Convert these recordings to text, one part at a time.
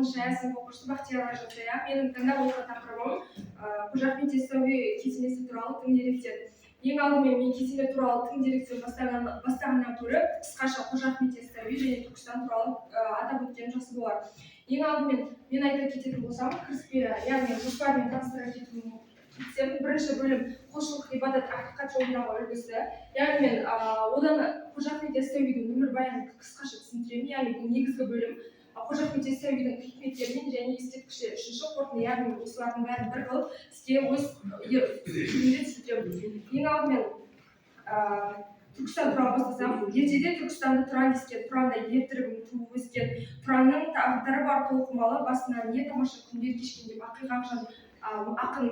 10-ші сынып оқушысы Бақтияр Ажатая. Менің таңдап алған тақырыбым Қожа Ахмет Яссауи кесенесі туралы тың деректер. Ең алдымен мен кесене туралы тың деректер бастағаннан көрі қысқаша Қожа Ахмет Яссауи және Түркістан туралы атап өткен жақсы болар. Ең алдымен мен айта кететін болсам, кіріспе, яғни жоспармен таныстыра кетуім кетсем, бірінші бөлім құлшылық ғибадат ақиқат жолындағы үлгісі. Яғни мен одан Қожа Ахмет Яссауидің өмірбаянын қысқаша түсіндіремін. Яғни бұл негізгі бөлім Қожа Ахмет Яссауидің хикметтерінен және ескерткіштер. Үшінші қорытынды, яғни осылардың бәрін бір қылып іске өз түрінде түсіндіремін. Ең алдымен Түркістан туралы бастасам, ертеде Түркістанды Тұран дескен, Тұранда ертірігін туып өскен, Тұранның тағдыры бар толқымалы, басынан не тамаша күндер кешкен деп ақын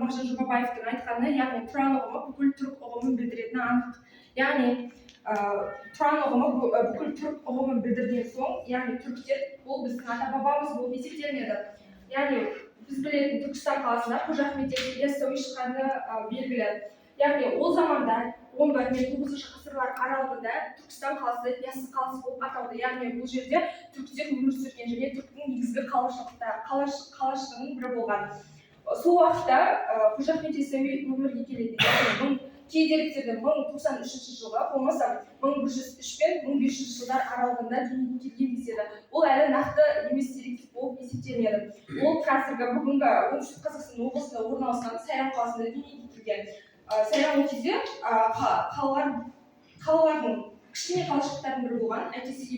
Мағжан Жұмабаевтың айтқаны, яғни Тұран ұғымы бүкіл түрік ұғымын білдіретіні анық. Яғни Тұран ұғымы бүкіл түрік ұғымын білдірген соң, яғни түріктер бұл біздің ата-бабамыз болып есептелінеді. Яғни біз білетін Түркістан қаласында Қожа Ахмет Яссауи шыққаны белгілі. Яғни ол заманда 11 мен 9 ғасырлар аралығында Түркістан қаласы Яссы қаласы болып аталды. Яғни бұл жерде түріктер өмір сүрген және түріктің негізгі қалашығының бірі болған. Сол уақытта Қожа Ахмет Яссауи өмірге келеді. Кей деректерде 1093 жылғы, болмаса 1103 пен 1500 жылдар аралығында дүниеге келген деседі. Ол әлі нақты емес деректер болып есептелінеді. Ол қазіргі бүгінгі оңтүстік Қазақстан облысында орналасқан Сайрам қаласында дүниеге келген. Сайрам кезде қалалардың кішкене қалашықтардың бірі болған. Әкесі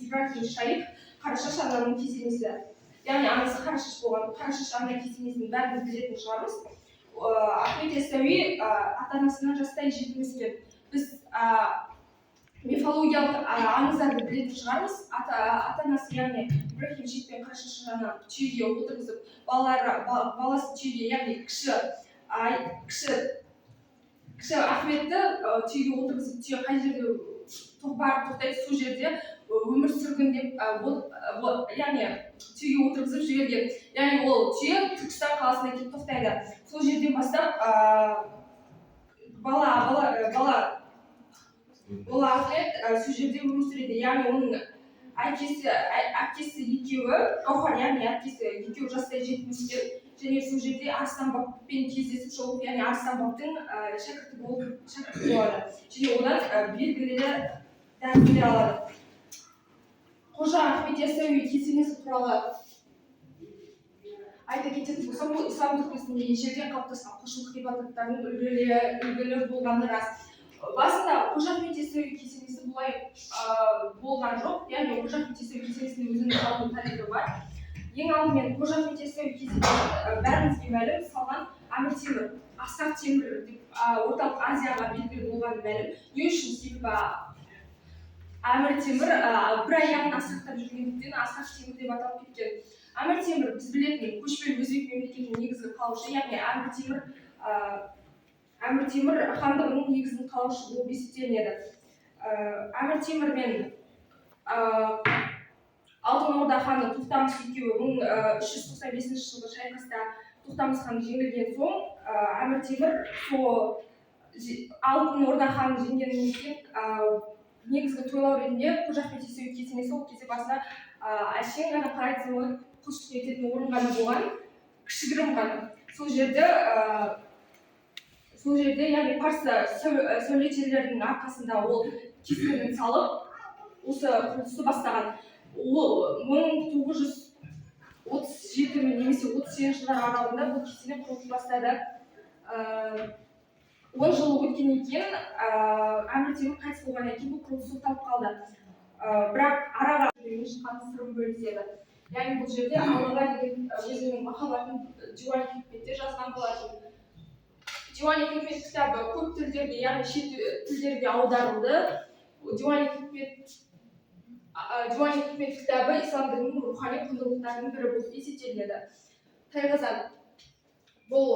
Ибрахим Шайх Қарашаш ананың кесенесі. Яғни анасы Қарашаш болған. Қарашаш ана кесенесінің бәрін білетін шығармыз. Ахмет Яссауи ата-анасынан жастай жетім өскен. Біз мифологиялық аңыздарды білетін шығармыз. Ата-анасы, яғни Ибрахим Шайх пен Қарашаш ананы түйеге отырғызып, баласы түйеге, яғни кіші Ахметті түйеге отырғызып, түйе қай жерде барып тоқтайды, сол жерде өмір сүргін деп, яғни түйеге отырғызып жіберген. Яғни ол түйе Түркістан қаласына келіп тоқтайды. Сол жерден бастап бала Ахмет сол жерде өмір сүреді. Яғни оның әкесі екеуі, Гаухар, яғни әкесі екеуі жастай жетім өскен. Және сол жерде Арыстан бабпен кездесіп жолығып, яғни Арыстан бабтың шәкірті болады. Және одан белгілі дәрістер алады. Қожа Ахмет Яссауи кесенесі туралы айта кететін болсам, бұл ислам түркісінде ежелден қалыптасқан құлшылық ғибадаттардың үлгілі болғаны рас. Басында Қожа Ахмет Яссауи кесенесі бұлай болған жоқ, яғни Қожа Ахмет Яссауи кесенесінің өзінің жалпы тарихы бар. Ең алдымен Қожа Ахмет Яссауи кесенесі бәрімізге мәлім салған Әмір Темір, Ақсақ Темір деп орталық Азияға белгілі болғаны мәлім. Не үшін? Себебі Әмір Темір бір аяғын асқақтап жүргендіктен Ақсақ Темір деп аталып кеткен. Әмір Темір біз білетін көшпелі өзбек мемлекетінің негізгі қалаушы, яғни Әмір Темір хандығының негізін қалаушы болып есептелінеді. Әмір Темір мен Алтын Орда ханы Тоқтамыс екеуі 1395 жылғы шайқаста Тоқтамыс хан жеңілген соң, Әмір Темір Алтын Орда ханын жеңгеннен кейін негізгі тойлау ретінде Қожа Ахмет Яссауи кесенесі ол кезде басында әшейін ғана традициялық құлшылық ететін орын ғана болған, кішігірім ғана. Сол жерде, яғни парсы сәулетшілердің арқасында ол кесенені салып, осы құрылысты бастаған. Ол 1937 немесе 38 жылдар аралығында бұл кесене құрылысын бастады. 10 жыл өткеннен кейін Әмір Темір қайтыс болғаннан кейін бұл құрылыс тоқталып қалды. Бірақ араға шыққан сырын бөліседі. Яғни бұл жерде Аллаға деген өзінің махаббатын Диуани Хикметте жазған болатын. Диуани Хикмет кітабы көп тілдерге, яғни шет тілдерге аударылды. Диуани Хикмет кітабы ислам дінінің рухани құндылықтарының бірі болып есептелінеді. Тайқазан. Бұл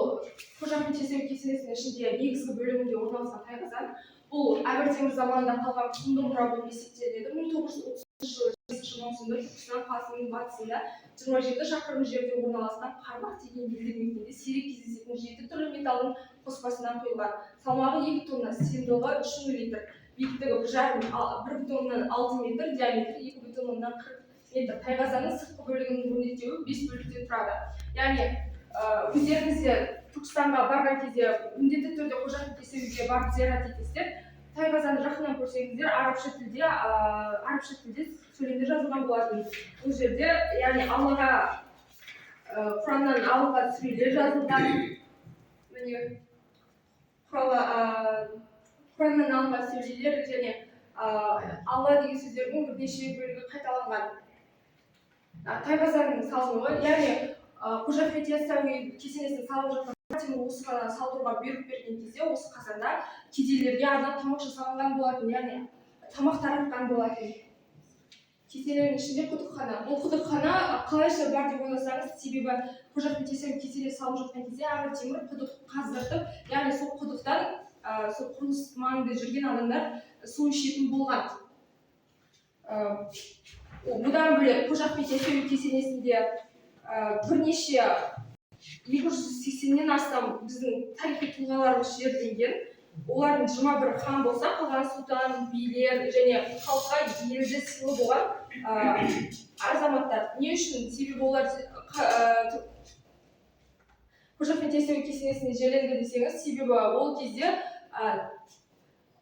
Қожа Ахмет Яссауи кесенесінің ішінде негізгі бөлімінде орналасқан тайқазан. Бұл Әмір Темір заманында қалған құнды мұра болып есептелінеді. 1930 жылы 5 маусымда Түркістан қаласының батысында 27 шақырым жерде орналасқан Қармақ деген елді мекенде сирек кездесетін 7 түрлі металдың қоспасынан құйылған. Салмағы 2 тонна, сыйымдылығы 3 мл, биіктігі 1,5-1,6 метр, диаметрі 2,40 енді тайқазанның сыртқы бөлігінің өрнектеуі 5 бөліктен тұрады. Яғни өздеріңізде Түркістанға барған кезде міндетті түрде Қожа Ахмет Яссауиге барып зиярат етесіздер. Тайқазанды жақыннан көрсеңіздер, арабша тілде сөйлемдер жазылған болатын. Бұл жерде яғни Аллаға Құраннан алынған сүрелер жазылған. Міне Құраннан алынған сөйлемдер және Алла деген сөздердің бірнеше бөлігі қайталанған. Тайқазанның салынуы, яғни Қожа Ахмет Яссауи кесенесін салып жатқан Темір осы ғана салдыруға бұйрық берген кезде осы қазанда кедейлерге арнап тамақ жасалынған болатын, яғни тамақ таратқан болатын. Кесененің ішінде құдықхана. Бұл құдықхана қалайша бар деп ойласаңыз, себебі Қожа Ахмет Яссауи кесене салып жатқан кезде Аға Темір құдық қаздыртып, яғни сол құдықтан сол құрылыс маңында жүрген адамдар су ішетін болған. Бұдан бөлек Қожа Ахмет Яссауи кесенесінде бірнеше 280-нен астам біздің тарихи тұлғаларымыз жерленген. Олардың 21 хан болса, қалған сұлтан, билер және халыққа елді сыйлы болған азаматтар. Не үшін? Себебі олар Қожа Ахмет Яссауи кесенесінде жерленді десеңіз, себебі ол кезде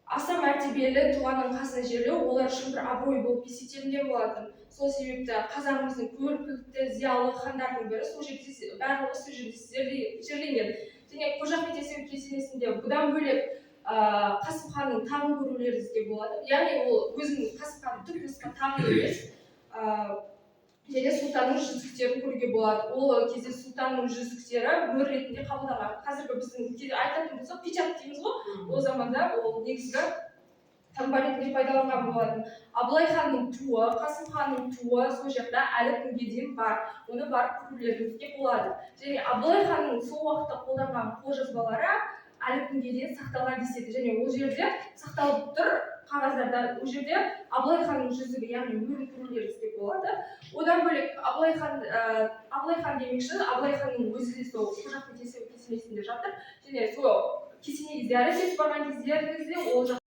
аса мәртебелі тұлғаның қасына жерлеу олар үшін бір абырой болып есептелінген болатын. Сол себепті қазағымыздың көрікті зиялы хандардың бірі сол жерде барлығы сол жерде жерленген. Және Қожа Ахмет Яссауи кесенесінде бұдан бөлек Қасым ханның тағын көрулері ізге болады. Яғни ол өзінің Қасым ханның түпнұсқа тағы емес, және сұлтанның жүзіктерін көруге болады. Ол кезде сұлтанның жүзіктері мөр ретінде қабылданған. Қазіргі біздің айтатын болсақ, печат дейміз ғой, ол заманда ол негізгі таңба ретінде пайдаланған болатын. Абылай ханның туы, Қасым ханның туы сол жақта әлі күнге дейін бар. Оны барып көрулеріңізге болады. Және Абылай ханның сол уақытта қолданған қолжазбалары әлі күнге дейін сақталған деседі. Және ол жерде сақталып тұр қағаздарда. Ол жерде Абылай ханның жүзігі, яғни мөрін көрулеріңізге болады. Одан бөлек Абылай хан демекші, Абылай ханның өзі де сол Қожа Ахмет Яссауи кесенесінде жатыр. Және сол кесенеге зиярат етіп барған кездеріңізде ол жаққа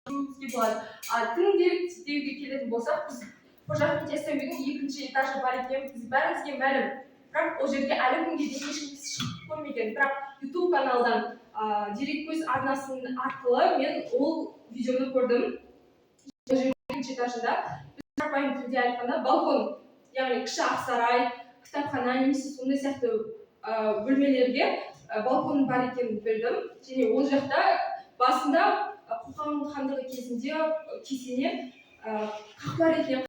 болады. Тың деректерге келетін болсақ, біз Қожа Ахмет Яссауидің 2-ші этажы бар екенін біз бәрімізге мәлім. Бірақ ол жерге әлі күнге дейін ешкім шығып көрмеген. Бірақ YouTube каналдан дереккөз арнасының арқылы мен ол видеоны көрдім. 2-ші этажында біз қарапайым тілде айтқанда балкон, яғни кіші ақсарай, кітапхана немесе сондай сияқты бөлмелерге балкон бар екенін білдім. Және ол жақта басында Қоқан хандығы кезінде кесене қақпа ретінде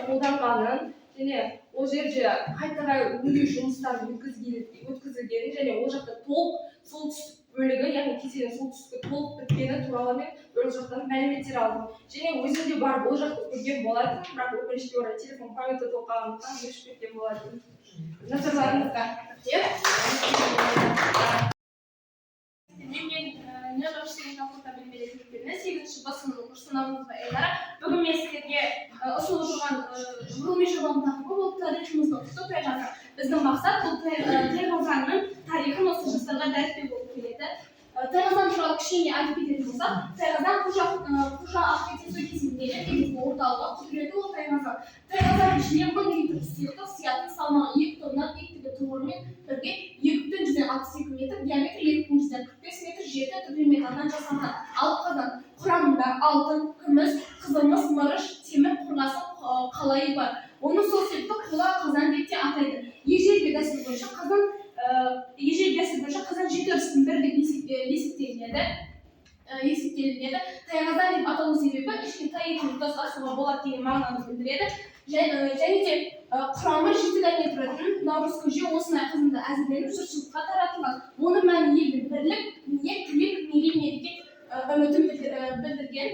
қолданғанын және ол жерде қайтаға өңдеу жұмыстарын өткізілгенін және ол жақта толық солтүстік бөлігі, яғни кесененің солтүстігі толық біткені туралы мен ол жақтан мәліметтер алдым. Және өзім де барып ол жақты көрген болатын, бірақ өкінішке орай телефон памяты тоқығандықтан өшіп кеткен болатын. Назарларыңызға Мен Нөжовшінің жалпыта білмелі түркені 8-ші басының курсынамызға елара. Бүгін мен сіздерге ұсынылып тұрған ғылыми жобаның тақырыбы болып тарихымызды оқыту тайғазан. Біздің мақсат бұл тайғазанның тарихын осы жастарға дәріспеу болып келеді. Тайғазан туралы кішкене айтып кететін болсақ, Тайғазан Қожа Ахмет Яссауи кесенесіндегі негізгі орталығы, құдіреті ол Тайғазан. Тайғазан ішіне 1000 литр сұйықтық сиятын салмағы 2 тонна биіктігі тұғырымен бірге 2162 метр, диаметрі 2145 метр, жеті түрлі металдан жасалған. Алып қазан құрамында алтын, күміс, қызылмыс, мырыш, темір қорғасы қалайы бар. Оны сол себепті қола қазан деп те атайды. Ежелгі дәстүр бойынша қазан 7 ырыстың бірі деп есептелінеді. Тайғазан деп аталу себебі ішке тай етін тұтас асуға болады деген мағынаны білдіреді. Және де құрамы 7 дәннен тұратын наурыз көже осындай қызында әзірленіп жұртшылыққа таратылған. Оның мәні елдің бірлік, ниет, тілек, мереке үмітін білдірген.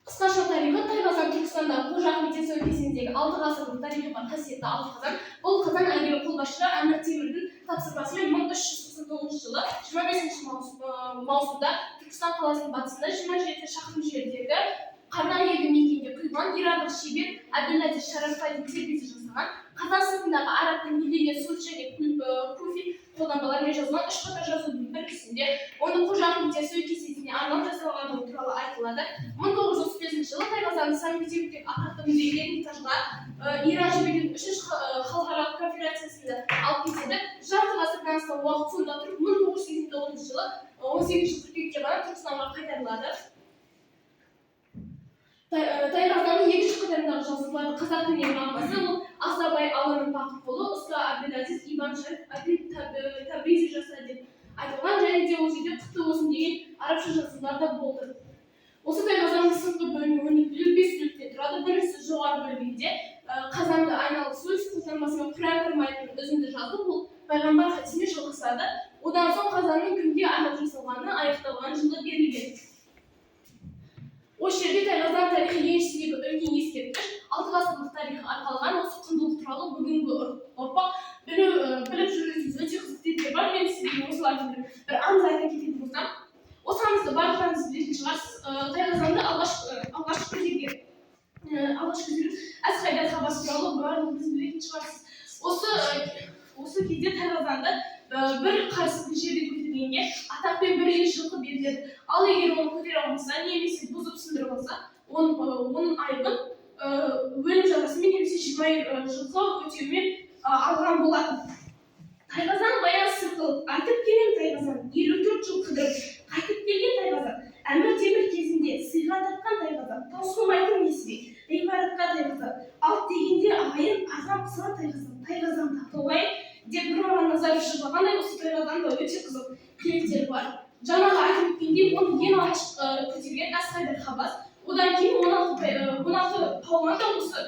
Қысқаша тарихы Тайғазан Түркістандағы Қожа Ахмет Яссауи кесенесіндегі 6 ғасырдың тарихы бар қасиетті алтын қазан. Бұл қазан әйгілі қолбасшы Әмір Темірдің тапсырмасымен 1399 жылы 25 маусымда Түркістан қаласының батысында 27 шақырым жердегі Қарнан елді мекенінде құйылған ирандық шебер Әбділәзиз Шарафидің тербиесі жасаған. Қазан сыртындағы араб тіліндегі суд және куфи қолданбалармен жазылған 3 қатар жазудың бірісінде оны Қожа Ахмет Яссауи кесенесіне арналып жасалғаны туралы айтылады. 1935 жылы Тайғазанды Санкт-Петербургтегі атақты музей Эрмитажға Иран жіберген 3-ші халықаралық конференциясында алып кетеді. Жарты ғасырдан астам уақыт сонда тұрып, 1989 жылы 18 қыркүйекте ғана Түркістанға қайтарылады. Тайғазанның екінші қатарындағы жазушылары қазақ тілінің мамасы ол Асабай Аланың Бақытқұлы, ұста Абділәзиз Ибан Шариф Табризи жасады деп айтылған, және де ол жерде құтты болсын деген арабша жазулар да болды. Осы Тайғазанның сыртқы бөлімі 5 бөліктен тұрады. Біріншісі жоғары бөлігінде қазанды айналып сөз қолданбасымен Құран кірмайтын үзінді жазу, бұл пайғамбар хадисіне жалғасады. Одан соң қазанның кімге арнап жасалғаны аяқталған жылы берілген. Осы жерде Тайғазан тарихи еншісіндегі үлкен ескерткіш, 6 ғасырлық тарихы арқалаған осы құндылық туралы бүгінгі ұрпақ біліп жүргізу өте қызықты деп бар. Мен сізге осылардың бір аңыз айта кететін болсам, осы аңызды барлықтарыңыз білетін шығарсыз. Тайғазанды алғаш көтерген Әз-Хайдар Хаббас туралы барлығыңыз білетін шығарсыз. Осы кезде Тайғазанды бір қарсы жерде көтергенге атақпен бір ел жылқы беріледі. Ал егер оны көтере алмаса, немесе бұзып сындырып алса, оның айыбын өлім жазасымен немесе 20 жылғы өтеумен алған болады. Тайғазан баян сырқылып, айтып келген Тайғазан, 54 жыл қыдырып, қайтып келген Тайғазан, Әмір Темір кезінде сыйға тартқан Тайғазан, таусылмайтын несібе, ғибаратқа Тайғазан, алт дегенде ағайын, ағам қысыла Тайғазан тапылғайын деп Нұрмахан Назарбаев жырлағандай, осы Тайғазанда өте қызық деректер бар. Жаңағы айтып өткендей, оны ең алғаш көтерген Әз-Хайдар Хаббас, одан кейін 16 палуан да осы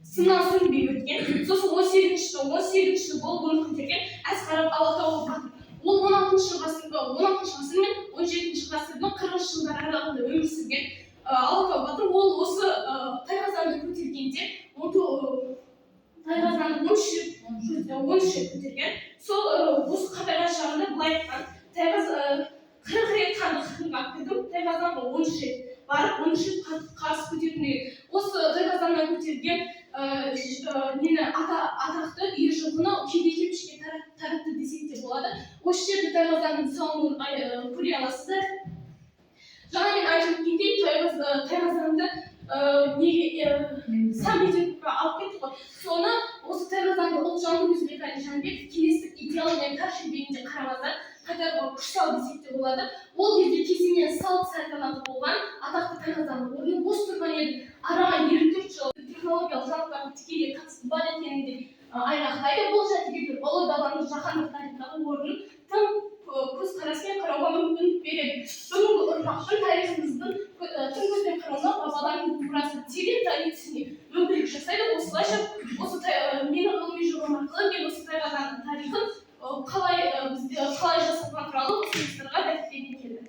сыннан сүрінбей өткен. Сосын 18 жыл болып оны көтерген Әз-Қарап Алатауы батыр. Ол 16 ғасыр мен 17 ғасырдың 40 жылдар аралығында өмір сүрген Алатау батыр. Ол осы Тайғазанды көтергенде Тайғазанды 13 рет көтерген. Сол осы қатарған шағында былай айтқан, 40 рет ханды қырғынға кірдім, Тайғазанға 13 рет барып, 13 рет қарсы көтердім деген. Осы Тайғазаннан көтерген атақты ер жылқыны кедей-кепшікке таратты десек те болады. Осы жерде Тайғазанның салынуын көре аласыздар. Жаңа мен айтып өткендей, Тайғазанды Санкт-Петербургқа алып кеттік қой. Соны осы Тайғазанды Ұлтжан Өгізбек Али Жәнібек кеңестік идеологияның тәржірибесіне қарамастан қайтаруға күш салды десек те болады. Ол кезде кесененің салт салтанаты болған атақты Тайғазанның орны бос тұрған еді. Араға 54 жыл технологиялық жаңалықтардың тікелей қатысы бар екенін де айғақтайды. Бұл жәдігерлер ұлы даланың жаһандық тарихтағы орнын тым көзқараспен қарауға мүмкіндік береді. Бүгінгі ұрпақтың тарихымыздың тым көзбен қарауына бабалардың мұрасы терең танитынына мүмкіндік жасайды. Осылайша менің ғылыми жобам арқылы мен осы Тайғазанның тарихын қалай жасалған туралы ұсыныстарға дәлелдегім келді.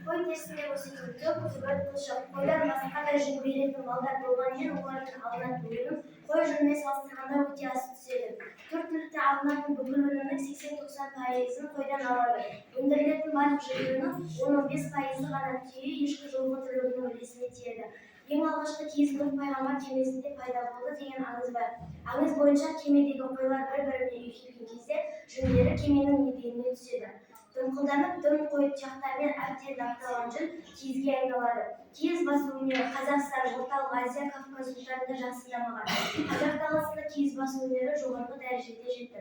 Қой тесінде өсетілді, күзбет қылшық, қойдан басқа да жүн беретін малдар болғанмен олардың алынатын өнім қой жүніне салыстырғанда өте аз түседі. Төрт түлікте алынатын бүкіл өнімнің 80-90% қойдан алады. Өндірілетін барлық жүн өнімнің 15% ғана түйе, ешкі, жылқы түлігінің үлесіне тиеді. Ең алғашқы киіз мүлік пайғамбар кемесінде пайда болды деген аңыз бар. Аңыз бойынша кемедегі қойлар бір-біріне үйкелген кезде жүндері кеменің етегіне түседі. Дымқылданып дым қойып тұяқтармен әбден ақталған жүн киізге айналады. Киіз басу өнері Қазақстан, Орталық Азия, Кавказ ұлттарында жақсы дамыған. Қазақ даласында киіз басу өнері жоғарғы дәрежеде жетті.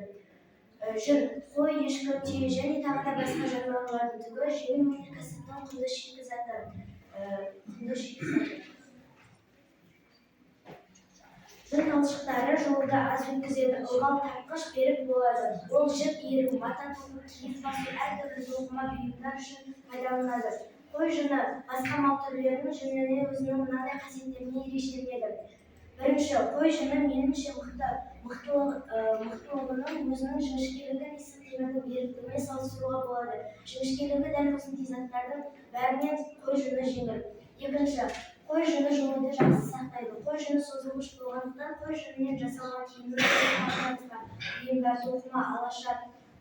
Жүн, қой, ешкі, түйе және тағы да басқа жануарлардың түгі жеңіл өнеркәсіптің құнды шикізаты. Жүн талшықтары жолда аз өткізеді, ылғал тартқыш берік болады. Ол жіп иірім, мата тоқу, киіз басу, әртүрлі тоқыма бұйымдар үшін пайдаланады. Қой жүні басқа мал түрлерінің жүніне өзінің мынадай қасиеттеріне ерекшеленеді. Бірінші, қой жүні меніңше мықтылығының өзінің жіңішкелігі мен темірдің беріктігімен салыстыруға болады. Жіңішкелігі дәл осындай заттардың бәрінен қой жүні жеңіл. Екінші, қой жүні жылуды жақсы сақтайды. Қой жүні созылғыш болғандықтан қой жүнінен жасалған киімдер, тоқыма, алаша,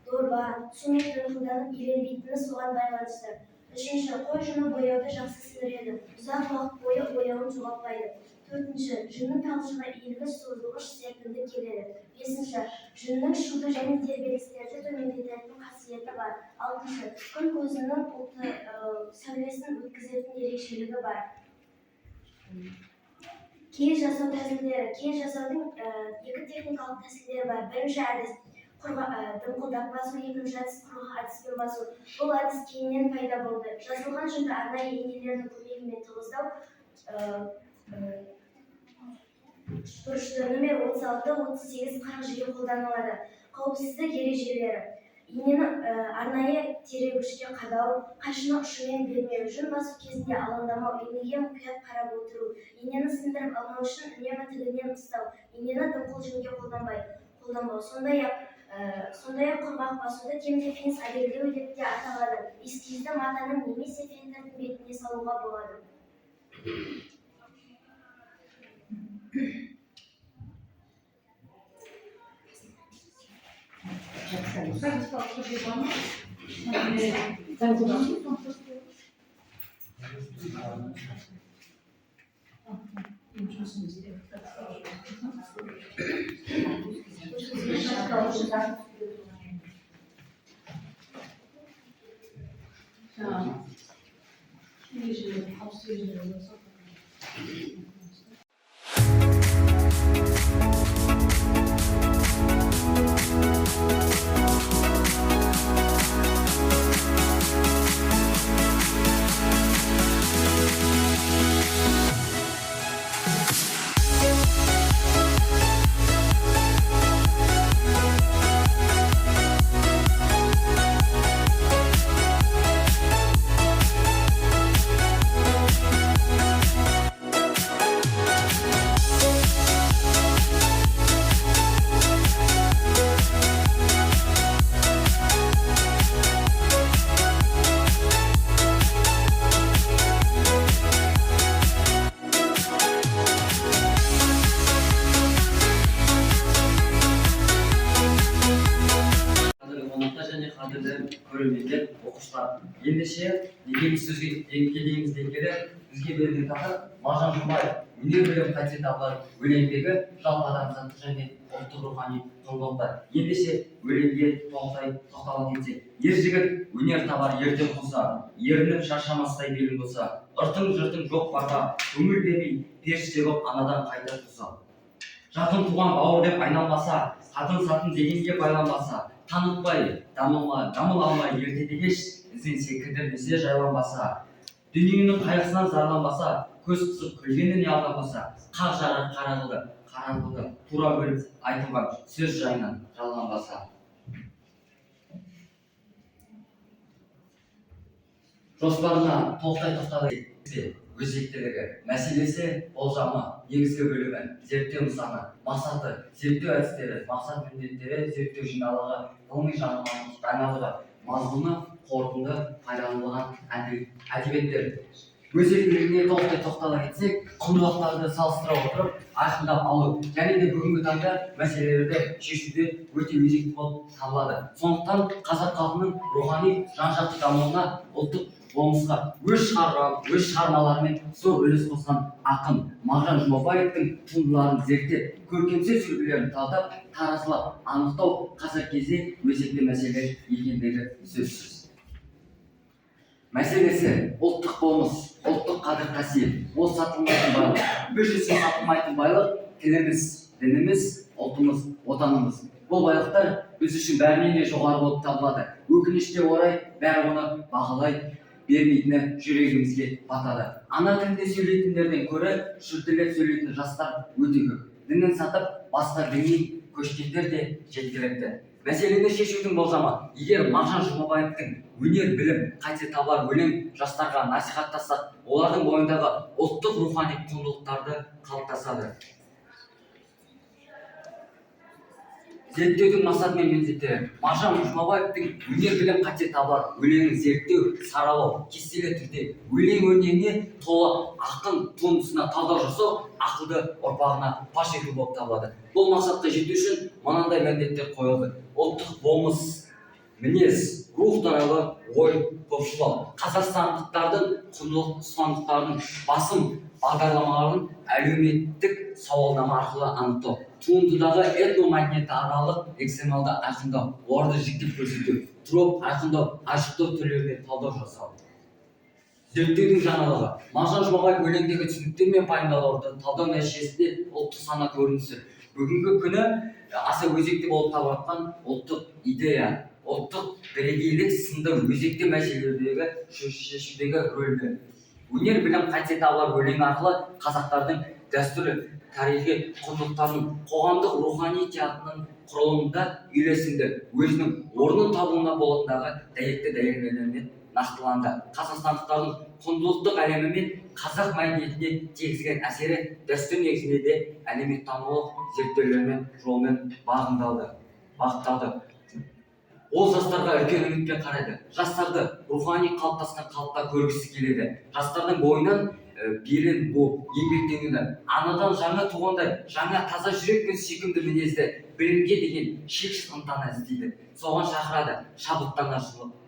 дорба, сумен қолданып еленбейтіні соған байланысты. Үшінші, қой жүні бояуды жақсы сіңіреді. Ұзақ уақыт бойы бояуын жоғалтпайды. Төртінші, жүннің талшығы иілгіш, созылғыш, серпімді келеді. Бесінші, жүннің шуды және тербелістерді төмендететін қасиеті бар. Алтыншы, күн көзінің сәулесін өткізетін ерекшелігі бар. Киіз жасау тәсілдері. Киіз жасаудың екі техникалық тәсілдері бар. Бірінші әдіс дымқылдап басу, екінші әдіс құрғақ әдіспен басу. Бұл әдіс кейіннен пайда болды. Жазылған жүнді арнайы инелердің көмегімен тығыздау бұрышты нөмір 36-38-40 қолданылады. Қауіпсіздік ережелері. Инені арнайы терегішке қадау, қайшыны ұшымен бермеу, жүн басу кезінде алаңдамау, инеге мұқият қарап отыру, инені сындырып алмау үшін үнемі тігінен ұстау, инені дымқыл жүнге қолданбау. Сондай-ақ құрғақ басуды кемде фенс әдерлеу деп те аталады. Эскизді матаның немесе фендердің бетіне салуға болады. Көрермендер, оқушылар. Ендеше дегеніміз сөзге келейміз дегелі бізге берілген тақырып Мағжан Жұмабаев өнер білім қасиет абылар өлеңдегі жалпы адамзаттық және ұлттық рухани құндылықтар. Ендеше өлеңге тоқтала кетсек, ер жігіт өнер табар ертең қуса, ерініп шаршамастай белін болса, ыртың жыртың жоқ барға, көңіл бермей періште боп анадан қайта туса. Жақын туған бауыр деп айналмаса, қатын сатын дегенге байланбаса, танытпай, дамыл алмай ертеде кеш, ізденсе кідірмесе жайланбаса, дүниенің қайғысынан зарланбаса, көз қысып күлгеніне алданбаса, қақ жары қараңғылды, тура бөліп айтылған сөз жайынан жалғанбаса. Жоспарына тоқталды өзектілігі, мәселесі, болжамы, негізгі бөлімі, зерттеу нысаны, мақсаты, зерттеу әдістері, мақсат міндеттері, зерттеу жиналығы, ғылыми жаңалығы, мазмұны, қорытынды, пайдаланылған әдебиеттер. Өзектілігіне тоқтала кетсек, құндылықтарды салыстыра отырып, айқындап алу, және де бүгінгі таңда мәселелерді шешуде өте өзекті болып табылады. Сондықтан қазақ халқының рухани жан-жақты дамуына, ұлттық болмысқа өз шығармаларымен зор үлес қосқан ақын Мағжан Жұмабаевтың туындыларын зерттеп, көркемсөз үлгілерін талдап, таразылап, анықтау қазіргі кезде өзекті мәселе екендігі сөзсіз. Мәселесі ұлттық болмыс, ұлттық қадір-қасиет, ол сатылмайтын байлық. Біз үшін сатылмайтын байлық тіліміз, дініміз, ұлтымыз, отанымыз. Бұл байлықтар біз үшін бәрінен де жоғары болып табылады. Өкінішке орай бәрі оны бағалай бермейтіні жүрегімізге батады. Ана тілінде сөйлейтіндерден көрі шүртілеп сөйлейтін жастар өте көп. Дінін сатып, басқа діни көшкендер де жеткілікті. Мәселені шешудің болжамы, егер Мағжан Жұмабаевтың өнер білім қасиет абылар өлең жастарға насихаттасақ, олардың бойындағы ұлттық рухани құндылықтарды қалыптасады. Зерттеудің мақсаты мен міндеттері. Мағжан Жұмабаевтың өнер білім қасиет абылар өлеңін зерттеу, саралау, кестелі түрде өлең өрнегіне толы ақын туындысына талдау жасау ақылды ұрпағына паш ету болып табылады. Бұл мақсатқа жету үшін мынандай міндеттер қойылды. Ұлттық болмыс, мінез, рух туралы ой көпшілау, қазақстандықтардың құндылық ұстанымдарын басым бағдарламаларын әлеуметтік сауалнама арқылы анықтау, туындыдағы этномәдениетті аралық экстремалды айқындау, оларды жіктеп көрсету, троп айқындау, айшықтау түрлеріне талдау жасау. Зерттеудің жаңалығы. Мағжан Жұмабаев өлеңдегі түсініктер мен пайымдауларды талдау нәтижесінде ұлттық сана көрінісі. Бүгінгі күні аса өзекті болып табылатын ұлттық идея, ұлттық бірегейлік сынды өзекті мәселелердегі шешудегі рөлі. Өнер білім қасиеті алар өлең арқылы қазақтардың дәстүрлі тарихи құндылықтарының қоғамдық рухани театрының құрылымында үйлесімді өзінің орнын табуына болатындағы дәйекті дәлелдемелермен нақтыланды. Қазақстандықтардың құндылықтық әлемі мен қазақ мәдениетіне тигізген әсері дәстүр негізінде де әлеуметтанулық зерттеулермен жолмен бағытталды. Ол жастарға үлкен үмітпен қарайды. Жастарды рухани қалыптасқан қалыпта көргісі келеді. Жастардың бойынан белін буып еңбектенуді, анадан жаңа туғандай жаңа таза жүрек пен сүйкімді мінезді, білімге деген шексіз ынтаны іздейді. Соған шақырады, шабыттана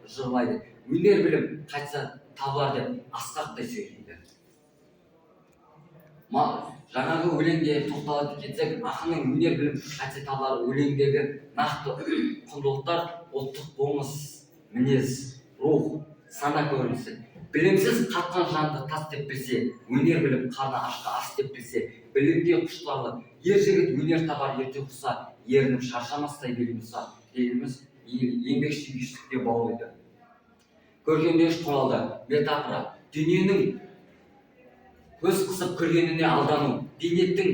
жырлайды. Өнер білім қайтса табылар деп асқақтай сөйлейді. Жаңағы өлеңге тоқталып кетсек, ақынның өнер білім қайтса табылар өлеңдегі нақты құндылықтар ұлттық болмыс, мінез, рух, сана көрінісі. Білімсіз қатқан жанды тас деп білсе, өнер білім қарны ашқа ас деп білсе, білімге құштарлы ер жігіт өнер табар ерте құса, ерініп шаршамастай белгісі еліміз еңбекшілдікке баулиды. Көркемдегіш құралды, метафора, дүниенің көз қысып көргеніне алдану, бейнеттің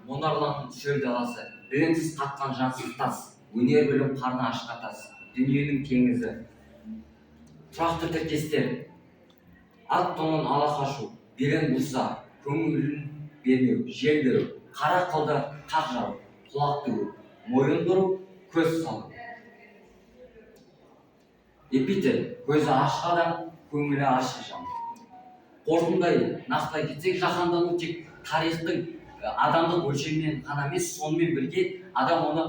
мұнарланып шөл даласы, білімсіз қатқан жансыз тас, өнер білім қарны ашқа тас, дүниенің теңізі. Тұрақты тіркестер, ат тонын ала қашу, белін бұзса, көңілін бермеу, жел беру, қара қылды қақ жару, құлақ тігу, мойын бұру, көз салу. Эпитет, көзі ашық адам, көңілі ашық жан. Қорытындылай нақтылай кетсек, жаһандану тек тарихтың адамдық өлшемімен ғана емес, сонымен бірге адам оны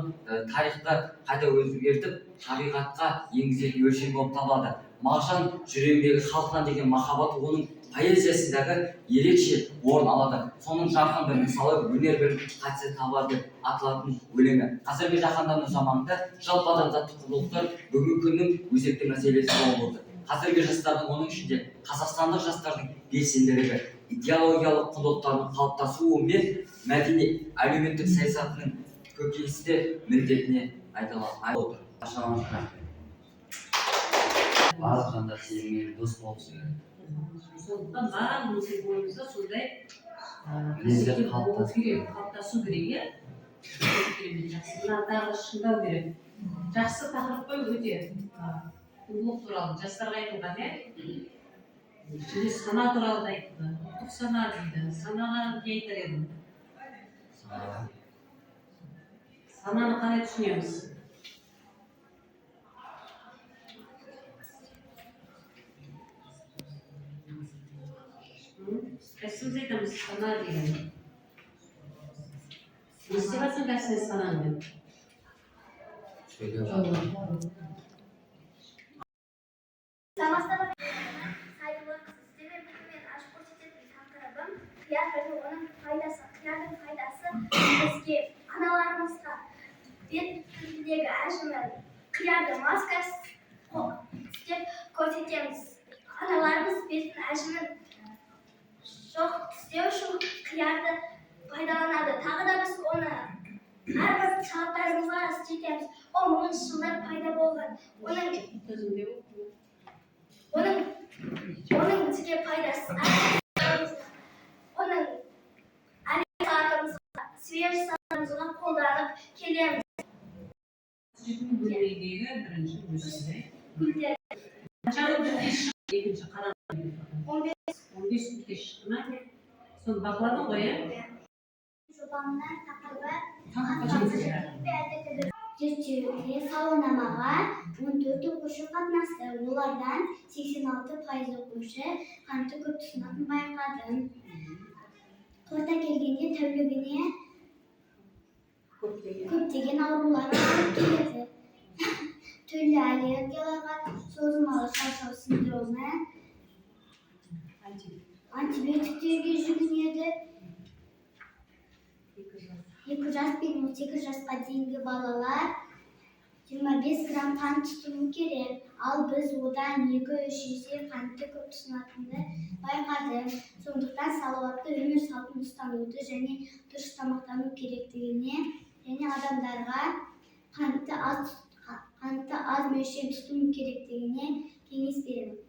тарихта қайта өзгертіп, табиғатқа енгізетін өлшем болып табылады. Мағжан жүрегіндегі халқына деген махаббат оның поэзиясындағы ерекше орын алады. Соның жарқын бір мысалы өнер білім қасиеті табылар деп аталатын өлеңі. Қазіргі жаһандану заманында жалпы адамзаттық құндылықтар бүгінгі күннің өзекті мәселесі болып отыр. Қазіргі жастардың, оның ішінде қазақстандық жастардың белсенділігі, идеологиялық құндылықтардың қалыптасуы мен мәдени әлеуметтік саясатының көкейкесті міндетіне айтылып отыр. Барлық жандар сенімен дос болсын. Сондықтан маған біздің бойымызда сондай қалыптасу керек, жақсыны тағы шыңдау керек. Жақсы тақырып қой, өте құндылық туралы жастарға айтылған, және сана туралы да айтылды. Ұлттық сана дейді. Санаға не айтар едім? Сананы қалай түсінеміз? Қайсымыз айтамыз сана деген? Не істеп жатсың қайсың санамен? Самастава сайлық система біліммен ашып көрсететін тақырыбым қияр және оның пайдасы. Қиярдың пайдасы бізге аналарымызға бет түріндегі әжімін қиярды маскасы істеп көрсетеміз. Аналарымыз беттің әжімін жоқ істеу үшін қиярды пайдаланады. Тағы да біз оны әрбір шағаттарымызға істетеміз. Ол мың жылдар пайда болған. Оның бізге пайдасы. Оның әлеуметтік свежий санамызға қолданып келеміз. Бөлмедегі бірінші бөлмеде. Гүлдер. Қаншаның бірге шықты, екінші қараңғы. 15 күнге шықты ма? Соны бақыладың ғой, Жобамның тақырыбы зерттеуге сауалнамаға 14 оқушы қатынасты. Олардан 86% оқушы қанты көп тұтынатынын байқадым. Қорыта келгенде тәулігіне көптеген аурулар алып келеді. Түрлі аллергияларға, созылмалы шаршау синдромы, антибиотиктерге жүгінеді. 2 жас пен 18 жасқа дейінгі балалар 25 грамм қант тұтыну керек. Ал біз одан 2-3 есе қантты көп тұтынатынды байқадым. Сондықтан салауатты өмір салтын ұстануды және дұрыс тамақтану керектігіне және адамдарға қантты аз мөлшер тұтыну керектігіне кеңес беремін.